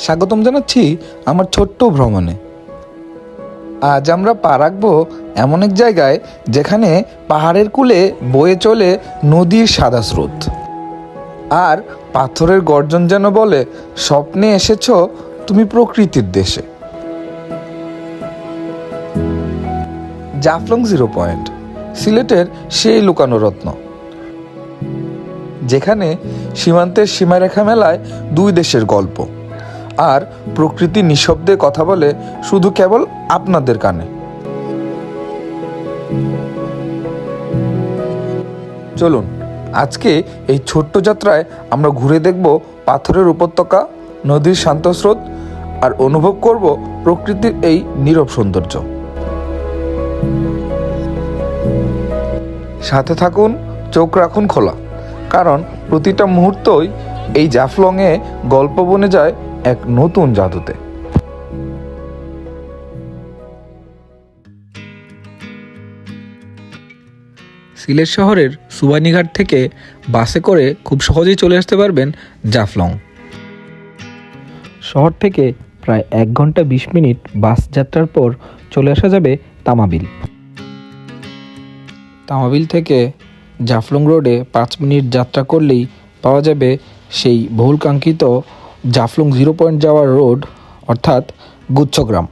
স্বাগতম জানাচ্ছি আমার ছোট্ট ভ্রমণে। আজ আমরা পা রাখবো এমন এক জায়গায় যেখানে পাহাড়ের কূলে বয়ে চলে নদীর সাদা স্রোত, আর পাথরের গর্জন যেন বলে, স্বপ্নে এসেছ তুমি প্রকৃতির দেশে। জাফলং জিরো পয়েন্ট সিলেটের সেই লুকানো রত্ন, যেখানে সীমান্তের সীমারেখা মেলায় দুই দেশের গল্প, আর প্রকৃতি নিঃশব্দে কথা বলে শুধু কেবল আপনাদের কানে। চলুন আজকে এই ছোট্ট যাত্রায় আমরা ঘুরে দেখব পাথরের উপত্যকা, নদীর শান্ত স্রোত, আর অনুভব করব প্রকৃতির এই নীরব সৌন্দর্য। সাথে থাকুন, চোখ রাখুন খোলা, কারণ প্রতিটা মুহূর্তই এই জাফলংয়ে গল্প বনে যায় এক নতুন জাদুতে। সিলেট শহরের সুবানীঘাট থেকে বাসে করে খুব সহজেই চলে আসতে পারবেন জাফলং। শহর থেকে প্রায় 1 ঘন্টা 20 মিনিট বাস যাত্রার পর চলে আসা যাবে তামাবিল। তামাবিল থেকে জাফলং রোডে 5 মিনিট যাত্রা করলেই পাওয়া যাবে সেই বহুলকাঙ্ক্ষিত জাফলং জিরো পয়েন্ট যাওয়ার রোড, অর্থাৎ গুচ্ছগ্রাম।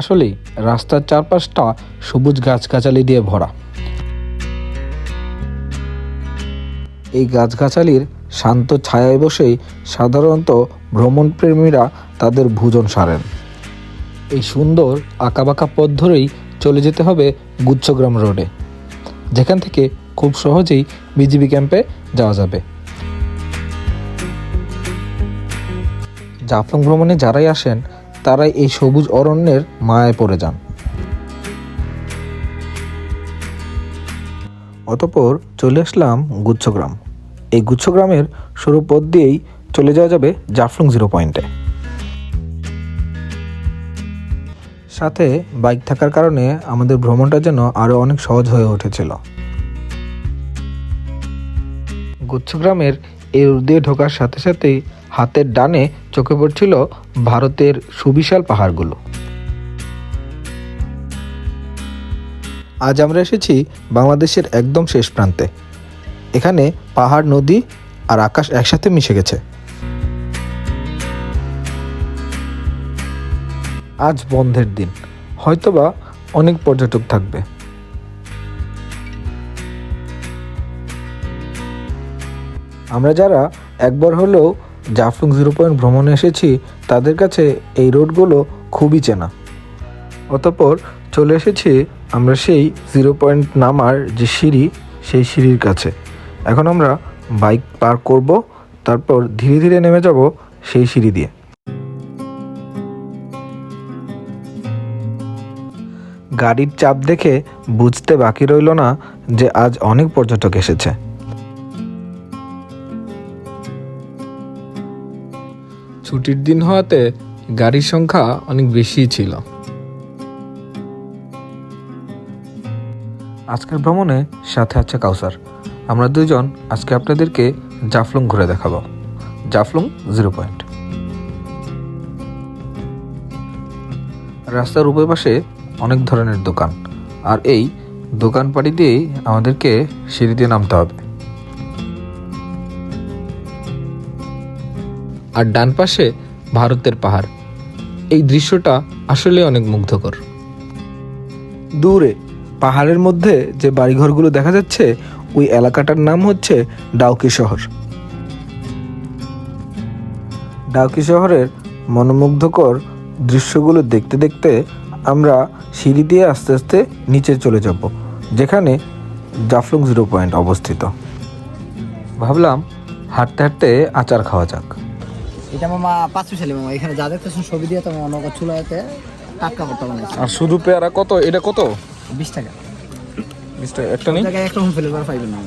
আসলেই রাস্তার চারপাশটা সবুজ গাছগাছালি দিয়ে ভরা। এই গাছগাছালির শান্ত ছায়ায় বসেই সাধারণত ভ্রমণপ্রেমীরা তাদের ভোজন সারেন। এই সুন্দর আঁকাবাঁকা পথ ধরেই চলে যেতে হবে গুচ্ছগ্রাম রোডে, যেখান থেকে খুব সহজেই বিজিবি ক্যাম্পে যাওয়া যাবে। জাফলং ভ্রমণে যারাই আসেন তারাই এই সবুজ অরণ্যের মায়ায় পড়ে যান। অতঃপর চলে আসলাম গুচ্ছগ্রাম। এই গুচ্ছগ্রামের সরু পথ দিয়েই চলে যাওয়া যাবে জাফলং জিরো পয়েন্টে। সাথে বাইক থাকার কারণে আমাদের ভ্রমণটা যেন আরও অনেক সহজ হয়ে উঠেছিল। গুচ্ছগ্রামের এই রোড দিয়ে ঢোকার সাথে সাথেই হাতের ডানে চোখে পড়ছিল ভারতের সুবিশাল পাহাড়গুলো। আজ আমরা এসেছি বাংলাদেশের একদম শেষ প্রান্তে। এখানে পাহাড়, নদী আর আকাশ একসাথে মিশে গেছে। আজ বন্ধের দিন, হয়তোবা অনেক পর্যটক থাকবে। আমরা যারা একবার হলেও জাফলং জিরো পয়েন্ট ভ্রমণে এসেছি তাদের কাছে এই রোডগুলো খুবই চেনা। অতঃপর চলে এসেছি আমরা সেই জিরো পয়েন্ট নামার যে সিঁড়ি, সেই সিঁড়ির কাছে। এখন আমরা বাইক পার্ক করব, তারপর ধীরে ধীরে নেমে যাব সেই সিঁড়ি দিয়ে। গাড়ির চাপ দেখে বুঝতে বাকি রইল না যে আজ অনেক পর্যটক এসেছে। ছুটির দিন হওয়াতে গাড়ির সংখ্যা অনেক বেশিই ছিল। আজকের ভ্রমণে সাথে আছে কাউসার। আমরা দুজন আজকে আপনাদেরকে জাফলং ঘুরে দেখাবো, জাফলং জিরো পয়েন্ট। রাস্তার উভয় পাশে অনেক ধরনের দোকান, আর এই দোকানপাটি দিয়েই আমাদেরকে সিঁড়ি দিয়ে নামতে হবে। আর ডান পাশে ভারতের পাহাড়। এই দৃশ্যটা আসলে অনেক মুগ্ধকর। দূরে পাহাড়ের মধ্যে যে বাড়িঘরগুলো দেখা যাচ্ছে, ওই এলাকাটার নাম হচ্ছে ডাউকি শহর। ডাউকি শহরের মনোমুগ্ধকর দৃশ্যগুলো দেখতে দেখতে আমরা সিঁড়ি দিয়ে আস্তে আস্তে নিচে চলে যাব, যেখানে জাফলং জিরো পয়েন্ট অবস্থিত। ভাবলাম হাঁটতে হাঁটতে আচার খাওয়া যাক। এটা মামা 5 ছেলে মামা, এখানে যা দেখতেছেন ছবি দিয়ে তোমার অন্য চুলাতে টাটকা করতে বানাইছে। আর শুধু পেয়ারা কত? এটা কত? 20 টাকা। 20 টাকা একটা নেই? জায়গায় একটা ফ্লেভার পাইবেন না।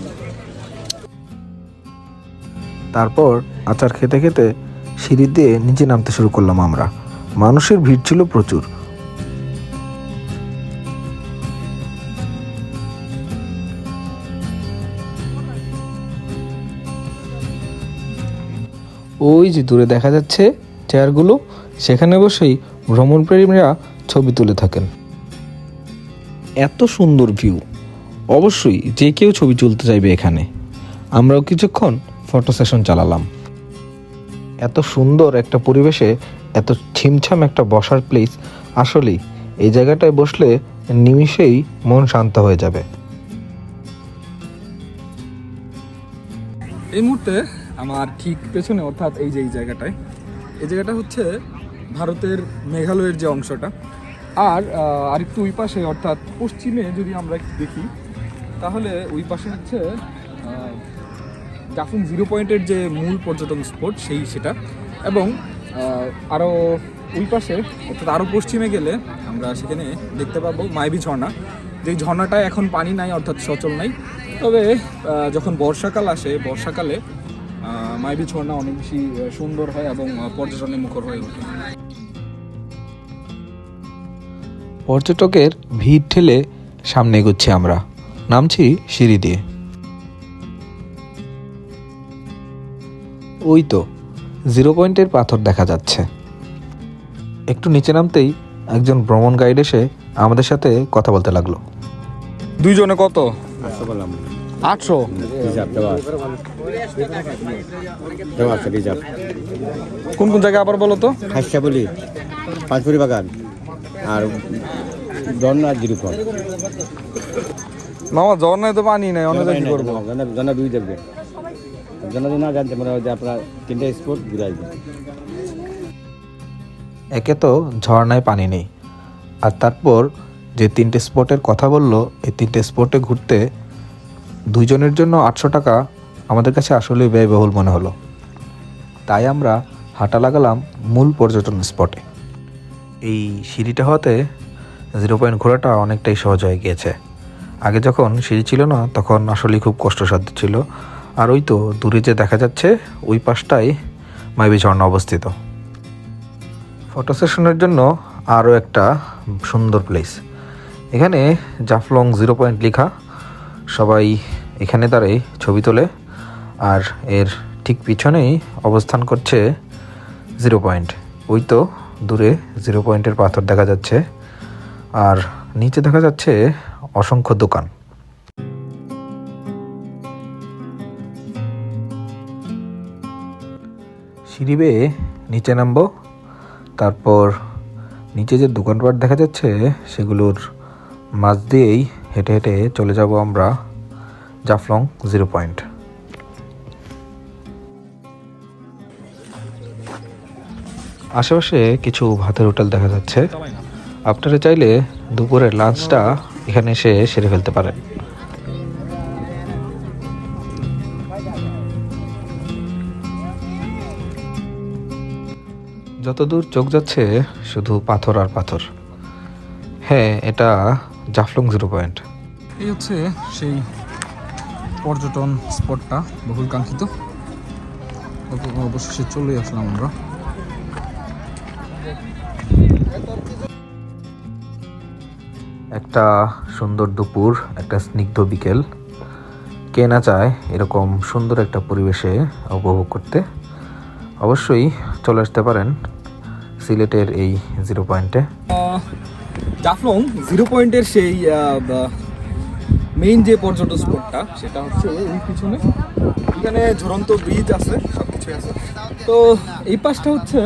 তারপর আচার খেতে খেতে সিঁড়ি দিয়ে নিচে নামতে শুরু করলাম আমরা। মানুষের ভিড় ছিল প্রচুর। ওই যে দূরে দেখা যাচ্ছে চেয়ারগুলো, সেখানে বসেই ভ্রমণপ্রেমীরা ছবি তুলে থাকেন। এত সুন্দর ভিউ, অবশ্যই যে কেউ ছবি তুলতে চাইবে এখানে। আমরাও কিছুক্ষণ ফটো সেশন চালালাম। এত সুন্দর একটা পরিবেশে এত ছিমছাম একটা বসার প্লেস, আসলেই এই জায়গাটায় বসলে নিমিষেই মন শান্ত হয়ে যাবে। এই মুহূর্তে আমার ঠিক পেছনে, অর্থাৎ এই যে এই জায়গাটা হচ্ছে ভারতের মেঘালয়ের যে অংশটা। আর আরেকটু ওই পাশে, অর্থাৎ পশ্চিমে যদি আমরা একটু দেখি, তাহলে ওই পাশে হচ্ছে জাফলং 0 পয়েন্টের যে মূল পর্যটন স্পট সেটা। এবং আরও ওই পাশে, অর্থাৎ আরও পশ্চিমে গেলে আমরা সেখানে দেখতে পাবো মাইবি ঝর্ণা। যেই ঝর্ণাটায় এখন পানি নাই, অর্থাৎ সচল নাই। তবে যখন বর্ষাকাল আসে, বর্ষাকালে মাইবি ঝর্ণা অনেক বেশি সুন্দর হয় এবং পর্যটনে মুখর হয়ে ওঠে। পর্যটকের ভিড় ঠেলে সামনে এগোচ্ছি আমরা, নামছি সিঁড়ি দিয়ে। ওই তো 0 পয়েন্টের পাথর দেখা যাচ্ছে। একটু নিচে নামতেই একজন ভ্রমণ গাইড এসে আমাদের সাথে কথা বলতে লাগলো। দুইজনে কত? 800। কোন কোন জায়গা আবার বলো তো? খাসিয়াবলি, পাঁচপুরি বাগান আর ঝর্ণা 0 পয়েন্ট। মামা ঝর্ণায় তো পানি নাই, অনেক কি করবো? ঝর্ণা 2 দেখবে। ঝর্ণা যদি না জানতে মনে হয় যে আপনার 3টা স্পট ঘুরে আসবে। একে তো ঝর্ণায় পানি নেই, আর তারপর যে 3টে স্পটের কথা বললো, এই 3টে স্পটে ঘুরতে 2 জনের জন্য 800 টাকা আমাদের কাছে আসলে ব্যয়বহুল মনে হলো। তাই আমরা হাঁটা লাগালাম মূল পর্যটন স্পটে। এই সিঁড়িটা হতে 0 পয়েন্ট ঘোরাটা অনেকটাই সহজ হয়ে গিয়েছে। আগে যখন সিঁড়ি ছিল না, তখন আসলেই খুব কষ্টসাধ্য ছিল। আর ওই তো দূরে যে দেখা যাচ্ছে, ওই পাশটাই মাইবি ঝর্ণা অবস্থিত। ফটো সেশনের জন্য আরও একটা সুন্দর প্লেস। এখানে জাফলং 0 পয়েন্ট লেখা, সবাই এখানে দাঁড়িয়ে ছবি তোলে। আর এর ঠিক পিছনেই অবস্থান করছে 0 পয়েন্ট। ওই তো দূরে 0 পয়েন্টের পাথর দেখা যাচ্ছে, আর নিচে দেখা যাচ্ছে অসংখ্য দোকান। সিঁড়ি বেয়ে নিচে নামবো, তারপর নিচে যে দোকানপাট দেখা যাচ্ছে সেগুলোর মাঝ দিয়েই হেঁটে হেঁটে চলে যাব আমরা জাফলং 0 পয়েন্ট। আশেপাশে কিছু ভাতের হোটেল দেখা যাচ্ছে। আপনারা চাইলে দুপুরের লাঞ্চটা এখানে এসে সেরে ফেলতে পারেন। যতদূর চোখ যাচ্ছে শুধু পাথর আর পাথর। হ্যাঁ, এটা জাফলং 0 পয়েন্ট। এই হচ্ছে সেই পর্যটন স্পটটা, বহুল কাঙ্ক্ষিত। অবশেষে চলে আসলাম আমরা। একটা সুন্দর দুপুর, একটা স্নিগ্ধ বিকেল, কে না চায় এরকম সুন্দর একটা পরিবেশে উপভোগ করতে। অবশ্যই চলে আসতে পারেন সিলেটের এই 0 পয়েন্টে। জাফলং 0 পয়েন্টের সেই মেইন যে পর্যটন স্পটটা, সেটা হচ্ছে এই পিছনে। এখানে ঝুলন্ত ব্রিজ আছে, সব কিছুই আছে। তো এই পাশটা হচ্ছে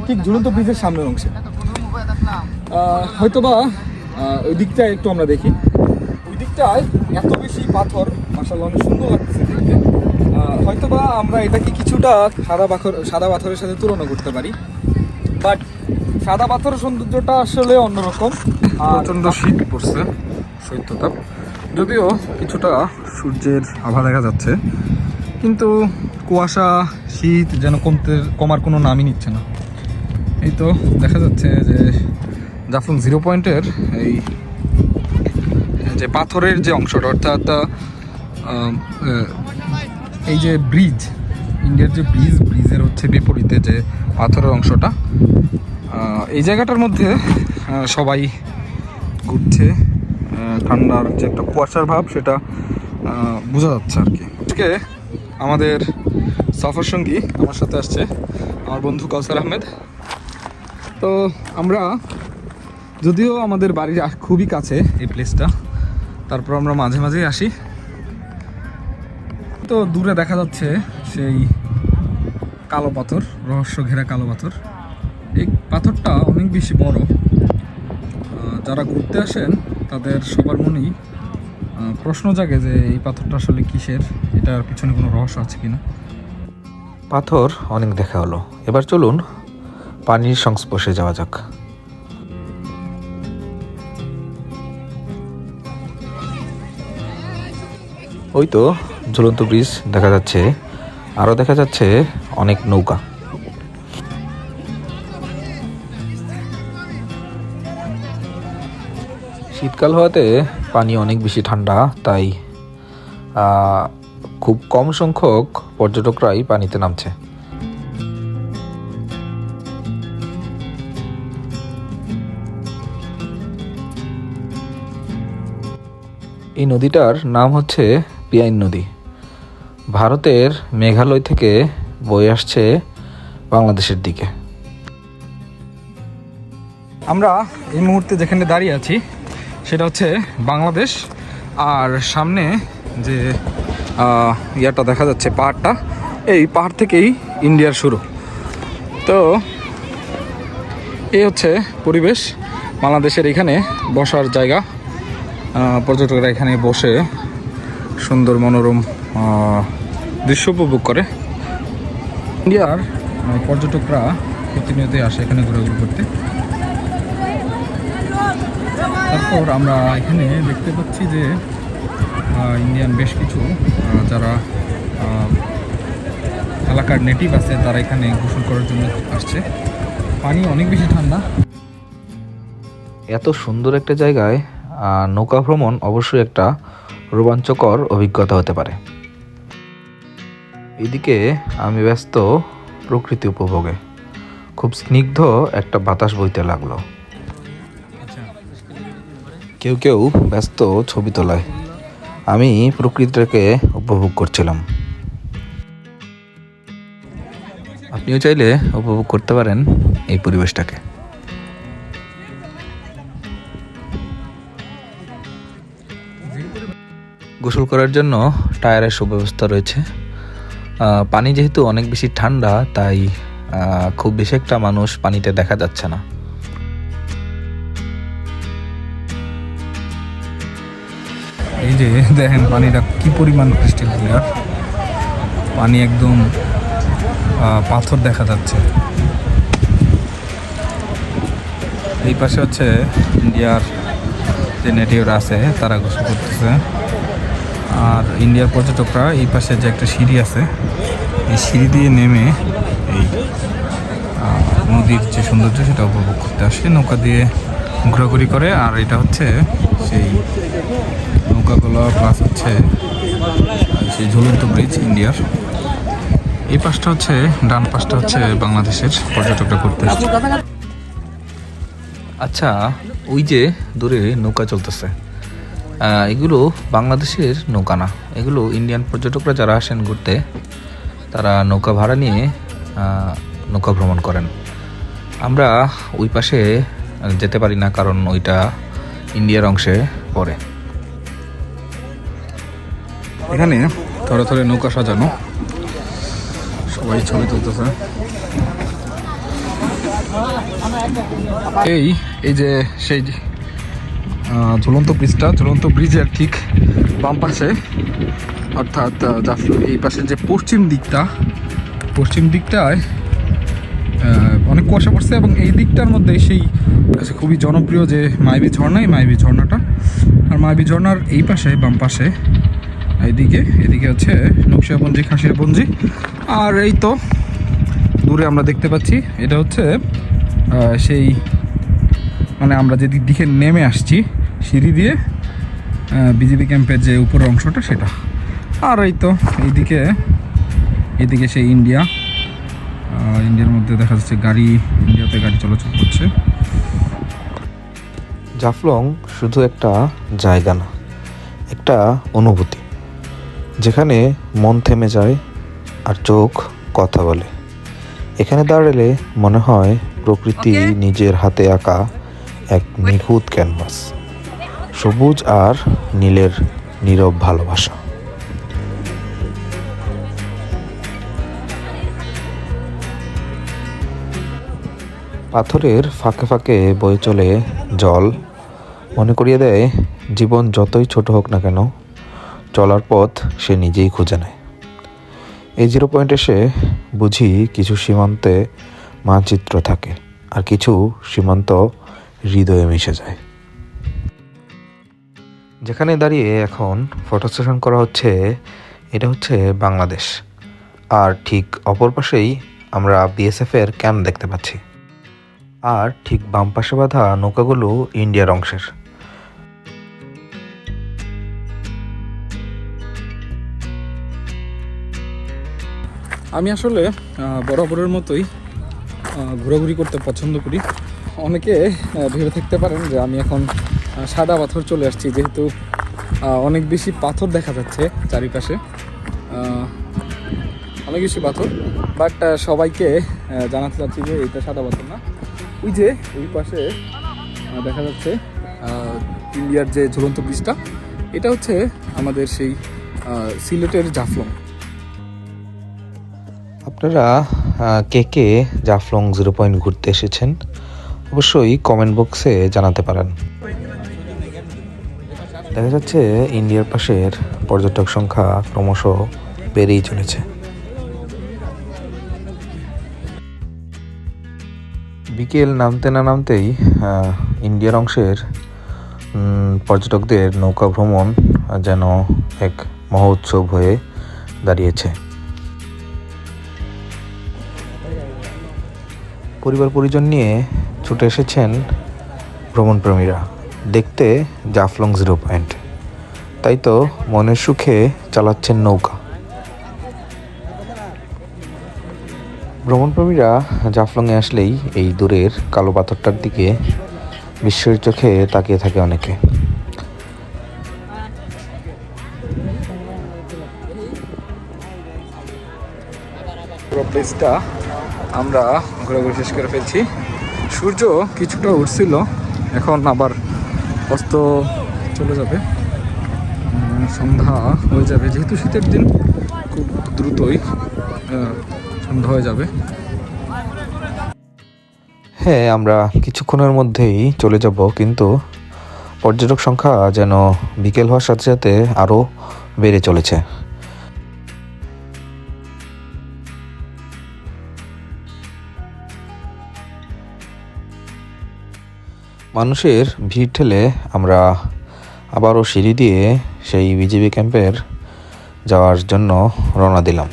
ঠিক ঝুলন্ত ব্রিজের সামনের অংশে। হয়তোবা ওই দিকটায় একটু আমরা দেখি। ওই দিকটায় এত বেশি পাথর, মাশাআল্লাহ অনেক সুন্দর লাগতেছে দেখতে। হয়তোবা আমরা এটাকে কিছুটা সাদা পাথরের সাথে তুলনা করতে পারি, বাট সাদা পাথরের সৌন্দর্যটা আসলে অন্যরকম। প্রচণ্ড শীত পড়ছে, শৈত্যতাপ, যদিও কিছুটা সূর্যের আভা দেখা যাচ্ছে, কিন্তু কুয়াশা, শীত যেন কমার কোনো নামই নিচ্ছে না। এই তো দেখা যাচ্ছে যে জাফলং 0 পয়েন্টের এই যে পাথরের যে অংশটা, অর্থাৎ এই যে ব্রিজ, ইন্ডিয়ার যে ব্রিজের হচ্ছে বিপরীতে যে পাথরের অংশটা, এই জায়গাটার মধ্যে সবাই ঘুরছে। ঠান্ডার যে একটা কুয়াশার ভাব, সেটা বোঝা যাচ্ছে আর কি। আজকে আমাদের সফর সঙ্গী আমার সাথে আসছে, আমার বন্ধু কাউসার আহমেদ। তো আমরা যদিও আমাদের বাড়ির খুবই কাছে এই প্লেসটা, তারপর আমরা মাঝে মাঝেই আসি। তো দূরে দেখা যাচ্ছে সেই কালো পাথর, রহস্য ঘেরা কালো পাথর। এই পাথরটা অনেক বেশি বড়। যারা ঘুরতে আসেন তাদের সবার মনেই প্রশ্ন জাগে যে এই পাথরটা আসলে কিসের, এটার পিছনে কোনো রহস্য আছে কিনা। পাথর অনেক দেখা হলো, এবার চলুন পানির সংস্পর্শে যাওয়া যাক। ওই তো ঝুলন্ত ব্রিজ দেখা যাচ্ছে, আরও দেখা যাচ্ছে অনেক নৌকা। শীতকাল হওয়াতে পানি অনেক বেশি ঠান্ডা, তাই খুব কম সংখ্যক পর্যটকরাই পানিতে নামছে। এই নদীটার নাম হচ্ছে পিয়াইন নদী। ভারতের মেঘালয় থেকে বয়ে আসছে বাংলাদেশের দিকে। আমরা এই মুহূর্তে যেখানে দাঁড়িয়ে আছি সেটা হচ্ছে বাংলাদেশ, আর সামনে যে ইয়াটা দেখা যাচ্ছে পাহাড়টা, এই পাহাড় থেকেই ইন্ডিয়ার শুরু। তো এই হচ্ছে পরিবেশ বাংলাদেশের। এখানে বসার জায়গা, পর্যটকরা এখানে বসে সুন্দর মনোরম দৃশ্য উপভোগ করে। ইন্ডিয়ার পর্যটকরা প্রতিনিয়তই আসে এখানে ঘোরাঘুরি করতে। তারপর আমরা এখানে দেখতে পাচ্ছি যে ইন্ডিয়ান বেশ কিছু যারা এলাকার নেটিভ আছে তারা এখানে গোসল করার জন্য আসছে। পানি অনেক বেশি ঠান্ডা। এত সুন্দর একটা জায়গায় নৌকা ভ্রমণ অবশ্যই একটা রোমাঞ্চকর অভিজ্ঞতা হতে পারে। এদিকে আমি ব্যস্ত প্রকৃতি উপভোগে, খুব স্নিগ্ধ একটা বাতাস বইতে লাগলো। কেউ কেউ ব্যস্ত ছবি তোলায়, আমি প্রকৃতিটাকে উপভোগ করছিলাম। আপনিও চাইলে উপভোগ করতে পারেন এই পরিবেশটাকে। গোসল করার জন্য টায়ারের সুব্যবস্থা রয়েছে। পানি যেহেতু অনেক বেশি ঠান্ডা, তাই খুব বেশি একটা মানুষ পানিতে দেখা যাচ্ছে না। এই যে দেখেন পানিটা কি পরিমাণ ক্রিস্টাল ক্লিয়ার, পানি একদম পাথর দেখা যাচ্ছে। এই পাশে হচ্ছে ইন্ডিয়ার যে নেটিভরা আছে তারা গোসল করতেছে, আর ইন্ডিয়ার পর্যটকরা এই পাশে যে একটা সিঁড়ি আছে এই সিঁড়ি দিয়ে নেমে এই নদীর যে সৌন্দর্য সেটা উপভোগ করতে আসে, নৌকা দিয়ে ঘোরাঘুরি করে। আর এটা হচ্ছে সেই নৌকাগুলো প্লাস হচ্ছে সেই ঝুলন্ত ব্রিজ ইন্ডিয়ার। এই পাশটা হচ্ছে, ডান পাশটা হচ্ছে বাংলাদেশের পর্যটকরা ঘুরতে আসছে। আচ্ছা, ওই যে দূরে নৌকা চলতেছে, এগুলো বাংলাদেশের নৌকা না, এগুলো ইন্ডিয়ান পর্যটকরা যারা আসেন ঘুরতে তারা নৌকা ভাড়া নিয়ে নৌকা ভ্রমণ করেন। আমরা ওই পাশে যেতে পারি না, কারণ ওইটা ইন্ডিয়ার অংশে পড়ে। এখানে থরে থরে নৌকা সাজানো, সবাই ছবি তুলতেছে। এই যে সেই ঝুলন্ত ব্রিজটা, ঝুলন্ত ব্রিজের ঠিক বাম পাশে, অর্থাৎ এই পাশে যে পশ্চিম দিকটায় অনেক কুয়াশা পড়ছে, এবং এই দিকটার মধ্যে সেই খুবই জনপ্রিয় যে মাইবি ঝর্ণা, এই মাইবি ঝর্ণাটা। আর মাইবি ঝর্ণার এই পাশে বাম পাশে এদিকে হচ্ছে নকশিয়াপঞ্জি, খাসিয়াপঞ্জি। আর এই তো দূরে আমরা দেখতে পাচ্ছি এটা হচ্ছে সেই মানে আমরা যে দিকে নেমে আসছি সিঁড়ি দিয়ে বিজেপি ক্যাম্পের যে উপরের অংশটা সেটা। আর এই তো এদিকে সেই ইন্ডিয়ার মধ্যে দেখা যাচ্ছে ইন্ডিয়াতে গাড়ি চলাচল করছে। জাফলং শুধু একটা জায়গা না, একটা অনুভূতি, যেখানে মন থেমে যায়, আর চোখ কথা বলে। এখানে দাঁড়ালে মনে হয় প্রকৃতি নিজের হাতে আঁকা এক নিখুঁত ক্যানভাস, সবুজ আর নীলের নীরব ভালোবাসা। পাথরের ফাঁকে ফাঁকে বয়ে চলে জল, মনে করিয়ে দেয় জীবন যতই ছোট হোক না কেন, চলার পথ সে নিজেই খুঁজে নেয়। এই 0 পয়েন্ট এসে বুঝি কিছু সীমান্তে মানচিত্র থাকে, আর কিছু সীমান্ত হৃদয়ে মিশে যায়। যেখানে দাঁড়িয়ে এখন ফটো সেশন করা হচ্ছে, এটা হচ্ছে বাংলাদেশ, আর ঠিক অপর পাশেই আমরা বিএসএফের ক্যাম্প দেখতে পাচ্ছি। আর ঠিক বাম পাশে বাঁধা নৌকাগুলো ইন্ডিয়ার অংশের। আমি আসলে বরাবরের মতোই ঘোরাঘুরি করতে পছন্দ করি। অনেকে ভেবে থাকতে পারেন যে আমি এখন সাদা পাথর চলে আসছি, যেহেতু অনেক বেশি পাথর দেখা যাচ্ছে চারিপাশে, অনেক বেশি পাথর। বাট সবাইকে জানাতে চাচ্ছি যে এটা সাদা পাথর না। ওই যে ওই পাশে দেখা যাচ্ছে ইন্ডিয়ার যে ঝুলন্ত ব্রিজটা, এটা হচ্ছে আমাদের সেই সিলেটের জাফলং। আপনারা কে কে জাফলং 0 পয়েন্ট ঘুরতে এসেছেন অবশ্যই কমেন্ট বক্সে জানাতে পারেন। দেখা যাচ্ছে ইন্ডিয়ার পাশের পর্যটক সংখ্যা ক্রমশ বেড়েই চলেছে। বিকেল নামতে না নামতেই ইন্ডিয়ার অংশের পর্যটকদের নৌকা ভ্রমণ যেন এক মহোৎসব হয়ে দাঁড়িয়েছে। পরিবার পরিজন নিয়ে ছুটে এসেছেন ভ্রমণপ্রেমীরা দেখতে জাফলং 0 পয়েন্ট, তাই তো মনের সুখে চালাচ্ছেন নৌকা। ভ্রমণপ্রেমীরা জাফলংয়ে আসলেই এই দূরের কালো পাথরটার দিকে বিস্ময়ের চোখে তাকিয়ে থাকে অনেকে। পুরো প্লেসটা আমরা ঘোরাঘুরি শেষ করে ফেলছি। সূর্য কিছুটা উঠছিল, এখন আবার অস্ত চলে যাবে, সন্ধ্যা হয়ে যাবে। যেহেতু শীতের দিন, খুব দ্রুতই সন্ধ্যা হয়ে যাবে। হ্যাঁ, আমরা কিছুক্ষণের মধ্যেই চলে যাব, কিন্তু পর্যটক সংখ্যা যেন বিকেল হওয়ার সাথে সাথে আরও বেড়ে চলেছে। মানুষের ভিড় ঠেলে আমরা আবারও সিঁড়ি দিয়ে সেই বিজিবি ক্যাম্পের যাওয়ার জন্য রওনা দিলাম।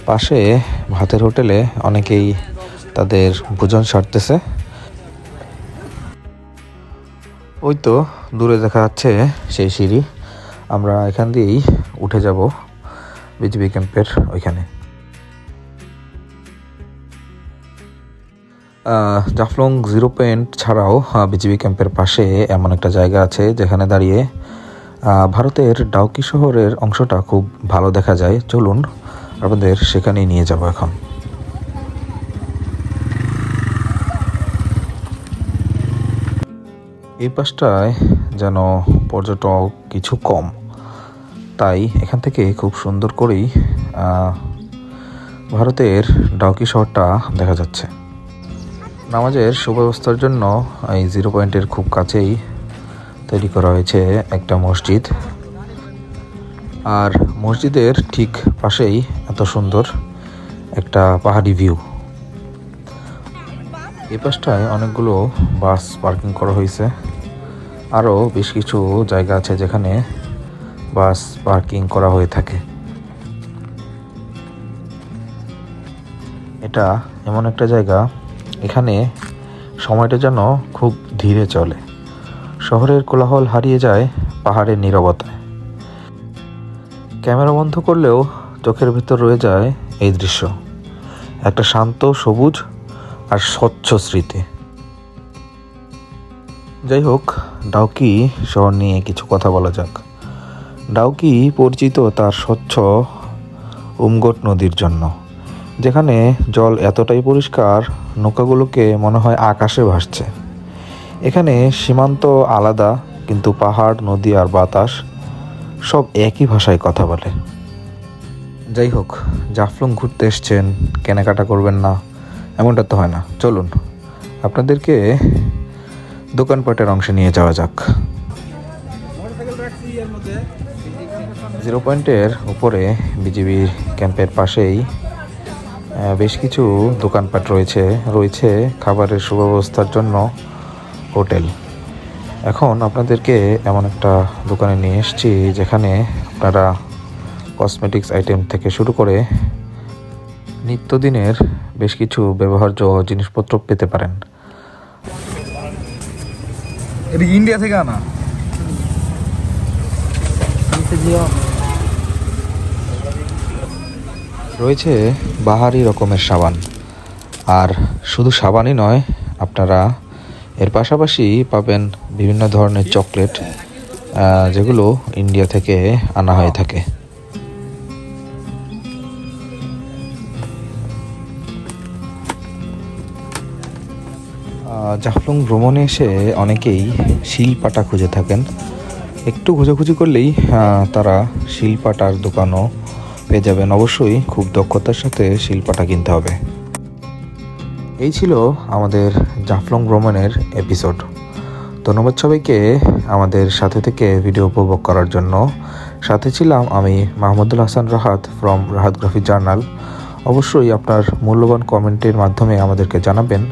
পাশে ভাতের হোটেলে অনেকেই তাদের ভোজন সারতেছে। ওই তো দূরে দেখা যাচ্ছে সেই সিঁড়ি, আমরা এখান দিয়েই উঠে যাব বিজিবি ক্যাম্পের ওইখানে। জাফলং 0 পয়েন্ট ছাড়াও বিজিবি ক্যাম্পের পাশে এমন একটা জায়গা আছে যেখানে দাঁড়িয়ে ভারতের ডাউকি শহরের অংশটা খুব ভালো দেখা যায়। চলুন আপনাদের সেখানেই নিয়ে যাব এখন। এই পাশটায় যেন পর্যটক কিছু কম, তাই এখান থেকে খুব সুন্দর করেই ভারতের ডাউকি শহরটা দেখা যাচ্ছে। নামাজের সুব্যবস্থার জন্য এই 0 পয়েন্টের খুব কাছেই তৈরি করা হয়েছে একটা মসজিদ, আর মসজিদের ঠিক পাশেই এত সুন্দর একটা পাহাড়ি ভিউ। এই পাশটায় অনেকগুলো বাস পার্কিং করা হয়েছে, আরও বেশ কিছু জায়গা আছে যেখানে বাস পার্কিং করা হয়ে থাকে। এটা এমন একটা জায়গা, এখানে সময়টা যেন খুব ধীরে চলে। শহরের কোলাহল হারিয়ে যায় পাহাড়ের নীরবতায়। ক্যামেরা বন্ধ করলেও চোখের ভিতর রয়ে যায় এই দৃশ্য, একটা শান্ত সবুজ আর স্বচ্ছ স্মৃতি। যাই হোক, ডাউকি শহর নিয়ে কিছু কথা বলা যাক। ডাউকি পরিচিত তার স্বচ্ছ ও উমগট নদীর জন্য, যেখানে জল এতটাই পরিষ্কার নৌকাগুলোকে মনে হয় আকাশে ভাসছে। এখানে সীমান্ত আলাদা, কিন্তু পাহাড়, নদী আর বাতাস সব একই ভাষায় কথা বলে। যাই হোক, জাফলং ঘুরতে এসছেন, কেনাকাটা করবেন না এমনটা তো হয় না। চলুন আপনাদেরকে দোকানপাটের অংশে নিয়ে যাওয়া যাক। জিরো পয়েন্টের উপরে বিজিবি ক্যাম্পের পাশেই বেশ কিছু দোকানপাট রয়েছে খাবারের সুব্যবস্থার জন্য হোটেল। এখন আপনাদেরকে এমন একটা দোকানে নিয়ে এসেছি যেখানে আপনারা কসমেটিক্স আইটেম থেকে শুরু করে নিত্যদিনের বেশ কিছু ব্যবহার্য জিনিসপত্র পেতে পারেন। এটা ইন্ডিয়া থেকে আনা। রয়েছে বাহারি রকমের সাবান, আর শুধু সাবানই নয়, আপনারা এর পাশাপাশি পাবেন বিভিন্ন ধরনের চকলেট, যেগুলো ইন্ডিয়া থেকে আনা হয়ে থাকে। জাফলং ভ্রমণে এসে অনেকেই শিলপাটা খুঁজে থাকেন। একটু খোঁজাখুঁজি করলেই তারা শিলপাটার দোকানও পেয়ে যাবেন। অবশ্যই খুব দক্ষতার সাথে শিলপাটা কিনতে হবে। এই ছিল আমাদের জাফলং ভ্রমণের এপিসোড। ধন্যবাদ সবাইকে আমাদের সাথে থেকে ভিডিও উপভোগ করার জন্য। সাথে ছিলাম আমি মাহমুদুল হাসান রাহাত ফ্রম রাহাতগ্রাফি জার্নাল। অবশ্যই আপনার মূল্যবান কমেন্টের মাধ্যমে আমাদেরকে জানাবেন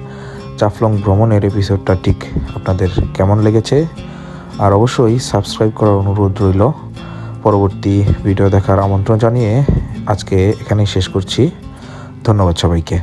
জাফলং ভ্রমণের এপিসোডটা ঠিক আপনাদের কেমন লেগেছে। আর অবশ্যই সাবস্ক্রাইব করার অনুরোধ রইল। পরবর্তী ভিডিও দেখার আমন্ত্রণ জানিয়ে আজকে এখানেই শেষ করছি। ধন্যবাদ সবাইকে।